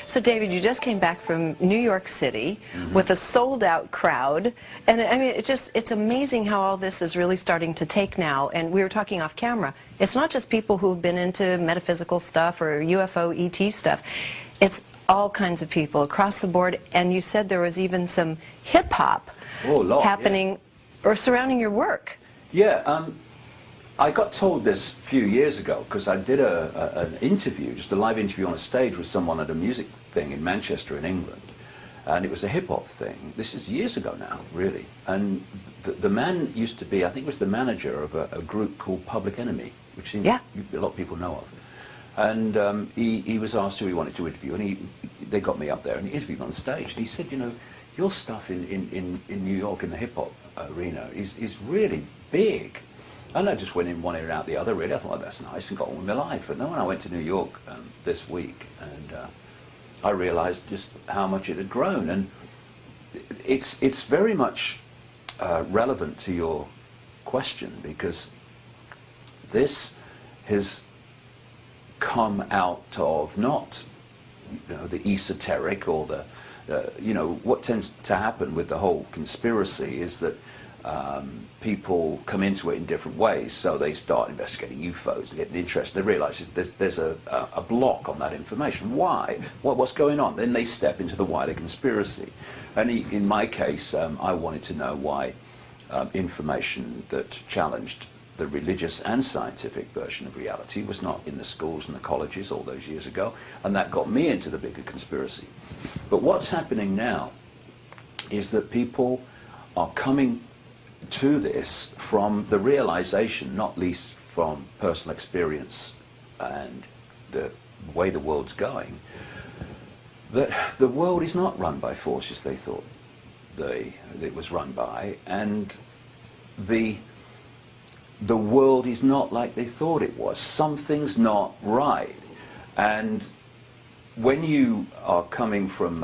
So, David, you just came back from New York City with a sold-out crowd, and I mean, it's amazing how all this is really starting to take now. And we were talking off camera. It's not just people who've been into metaphysical stuff or UFO, ET stuff. It's all kinds of people across the board. And you said there was even some hip-hop happening or surrounding your work. Yeah. I got told this a few years ago because I did an interview, just a live interview on a stage with someone at a music thing in Manchester in England, and it was a hip-hop thing. This is years ago now, really. And the man used to be, I think, was the manager of a group called Public Enemy, which seems a lot of people know of. And he was asked who he wanted to interview, and they got me up there, and he interviewed me on stage. And he said, you know, your stuff in New York in the hip-hop arena is really big. And I just went in one ear and out the other, really. I thought, well, that's nice, and got on with my life. And then when I went to New York this week, and I realized just how much it had grown. And it's very much relevant to your question, because this has come out of not, you know, the esoteric or the you know, what tends to happen with the whole conspiracy is that people come into it in different ways. So they start investigating UFOs, they get interested, they realize there's a block on that information. Why? What's going on? Then they step into the wider conspiracy. And in my case, I wanted to know why information that challenged the religious and scientific version of reality was not in the schools and the colleges all those years ago, and that got me into the bigger conspiracy. But what's happening now is that people are coming to this from the realization, not least from personal experience and the way the world's going, that the world is not run by forces they thought it was run by, and the world is not like they thought it was. Something's not right. And when you are coming from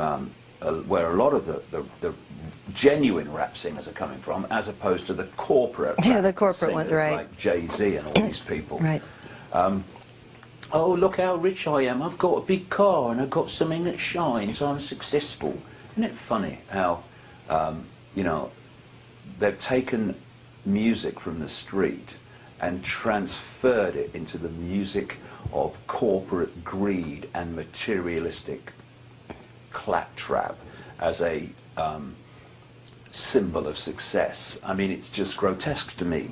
where a lot of the genuine rap singers are coming from, as opposed to the corporate the corporate ones, right? Like Jay-Z and all these people. Right. Oh, look how rich I am. I've got a big car and I've got something that shines. I'm successful. Isn't it funny how, you know, they've taken music from the street and transferred it into the music of corporate greed and materialistic claptrap as a symbol of success. I mean, it's just grotesque to me.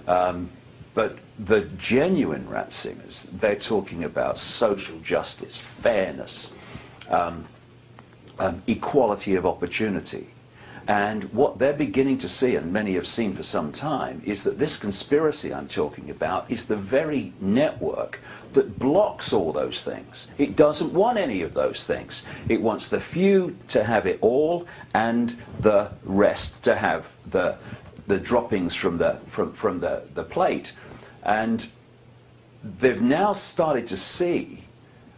But the genuine rap singers, they're talking about social justice, fairness, equality of opportunity. And what they're beginning to see, and many have seen for some time, is that this conspiracy I'm talking about is the very network that blocks all those things. It doesn't want any of those things. It wants the few to have it all and the rest to have the droppings from the plate. And they've now started to see,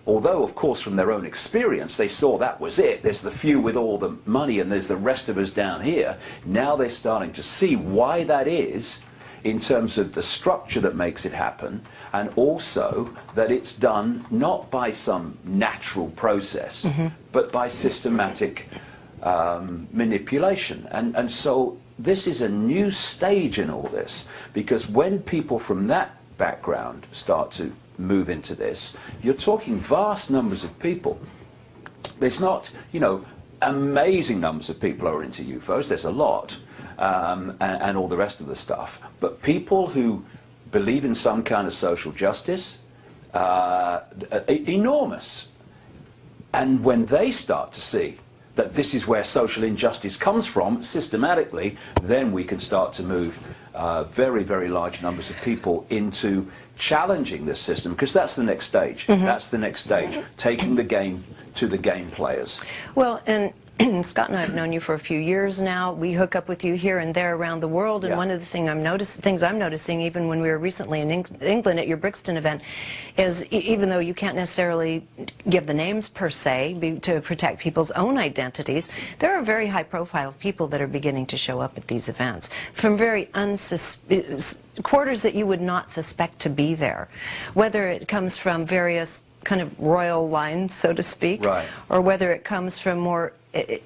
although, of course, from their own experience, they saw that was it. There's the few with all the money and there's the rest of us down here. Now they're starting to see why that is in terms of the structure that makes it happen, and also that it's done not by some natural process, but by systematic manipulation. And so this is a new stage in all this, because when people from that background start to move into this, you're talking vast numbers of people. There's not, you know, amazing numbers of people are into UFOs. There's a lot, and all the rest of the stuff. But people who believe in some kind of social justice, enormous. And when they start to see that this is where social injustice comes from systematically, then we can start to move very, very large numbers of people into challenging this system, because that's the next stage. That's the next stage, taking the game to the game players. Well, and Scott and I have known you for a few years now. We hook up with you here and there around the world, and one of the things I'm noticing, even when we were recently in England at your Brixton event, is even though you can't necessarily give the names per se to protect people's own identities, there are very high-profile people that are beginning to show up at these events from very quarters that you would not suspect to be there, whether it comes from various kind of royal lines, so to speak, right, or whether it comes from more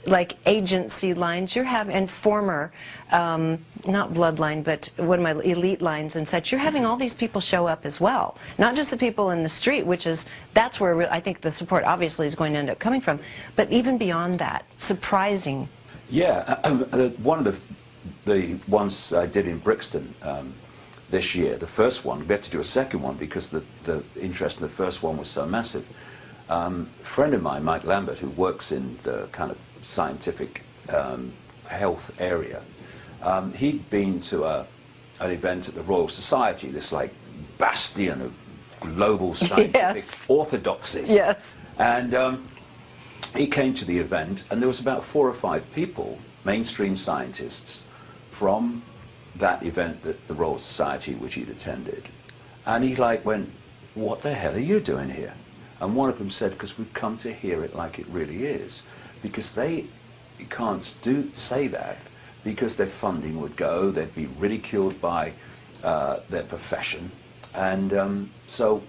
like agency lines you're having, and former, not bloodline, but what am I, elite lines and such. You're having all these people show up as well, not just the people in the street, which is, that's where I think the support obviously is going to end up coming from, but even beyond that, surprising. Yeah, one of the ones I did in Brixton this year, the first one, we had to do a second one because the interest in the first one was so massive. A friend of mine, Mike Lambert, who works in the kind of scientific health area, he'd been to an event at the Royal Society, this like bastion of global scientific yes. orthodoxy. Yes. And he came to the event, and there was about 4 or 5 people, mainstream scientists, from that event at the Royal Society which he'd attended. And he like went, "What the hell are you doing here?" And one of them said, "Because we've come to hear it like it really is." Because they can't say that because their funding would go, they'd be ridiculed by their profession. And so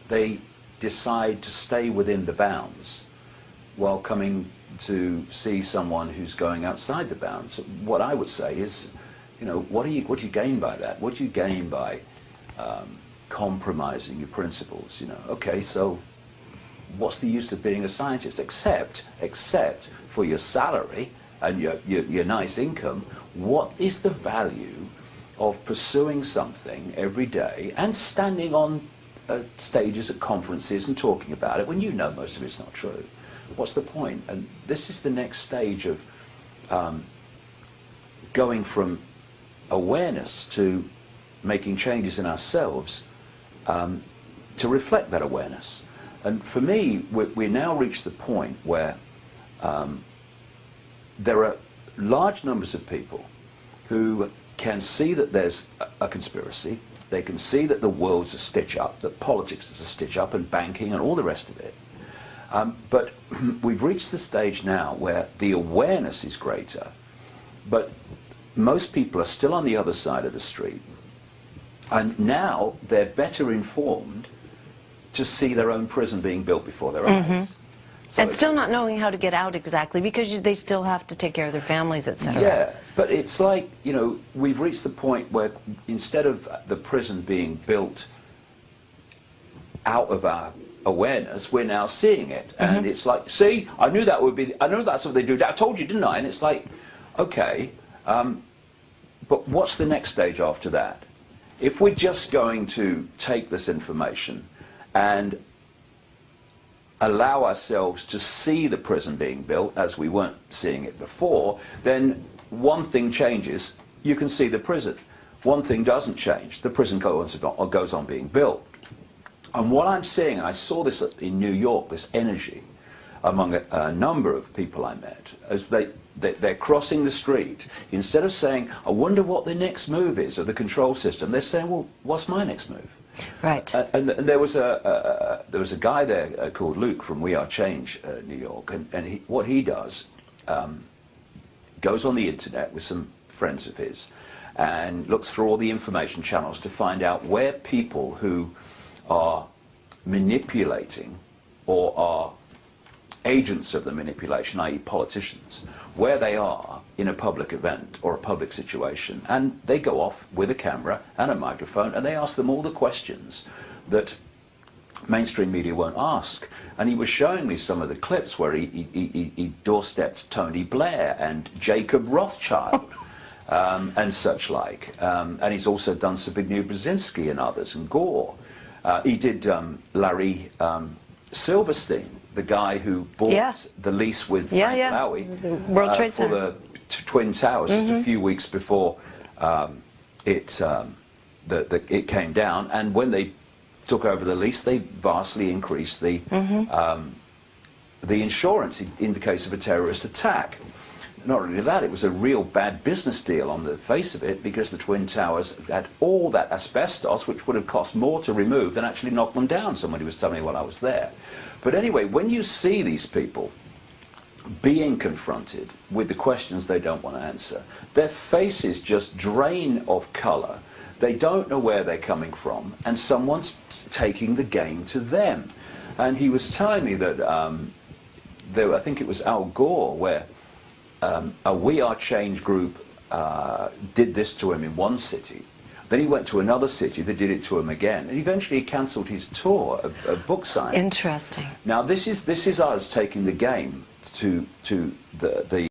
they decide to stay within the bounds while coming to see someone who's going outside the bounds. What I would say is, you know, what do you gain by that? What do you gain by compromising your principles? You know, okay, so what's the use of being a scientist except for your salary and your nice income? What is the value of pursuing something every day and standing on stages at conferences and talking about it when you know most of it's not true? What's the point? And this is the next stage of going from awareness to making changes in ourselves to reflect that awareness. And for me, we now reach the point where there are large numbers of people who can see that there's a conspiracy. They can see that the world's a stitch-up, that politics is a stitch-up, and banking and all the rest of it. But we've reached the stage now where the awareness is greater, but most people are still on the other side of the street. And now they're better informed to see their own prison being built before their eyes. So and still not knowing how to get out exactly, because they still have to take care of their families, etc. Yeah, but it's like, you know, we've reached the point where instead of the prison being built out of our awareness, we're now seeing it. And it's like, see, I knew that's what they do. I told you, didn't I? And it's like, okay, but what's the next stage after that? If we're just going to take this information and allow ourselves to see the prison being built as we weren't seeing it before, then one thing changes, you can see the prison. One thing doesn't change, the prison goes on being built. And what I'm seeing, and I saw this in New York, this energy among a number of people I met, as they're crossing the street, instead of saying, I wonder what the next move is of the control system, they're saying, well, what's my next move? Right. And there was a guy there called Luke from We Are Change, New York, and what he does, goes on the internet with some friends of his and looks through all the information channels to find out where people who are manipulating or are agents of the manipulation, i.e. politicians, where they are in a public event or a public situation, and they go off with a camera and a microphone and they ask them all the questions that mainstream media won't ask. And he was showing me some of the clips where he doorstepped Tony Blair and Jacob Rothschild and such like. And he's also done Zbigniew Brzezinski and others, and Gore. He did Larry Silverstein, the guy who bought the lease with Frank Lowy the World Trade for the Twin Towers just a few weeks before it came down. And when they took over the lease, they vastly increased the insurance in the case of a terrorist attack. Not only that, it was a real bad business deal on the face of it, because the Twin Towers had all that asbestos, which would have cost more to remove than actually knock them down. Somebody was telling me while I was there. But anyway, when you see these people being confronted with the questions they don't want to answer, their faces just drain of colour. They don't know where they're coming from, and someone's taking the game to them. And he was telling me that I think it was Al Gore, where a We Are Change group did this to him in one city. Then he went to another city, they did it to him again, and eventually he cancelled his tour of book signings. Interesting. Now this is us taking the game to the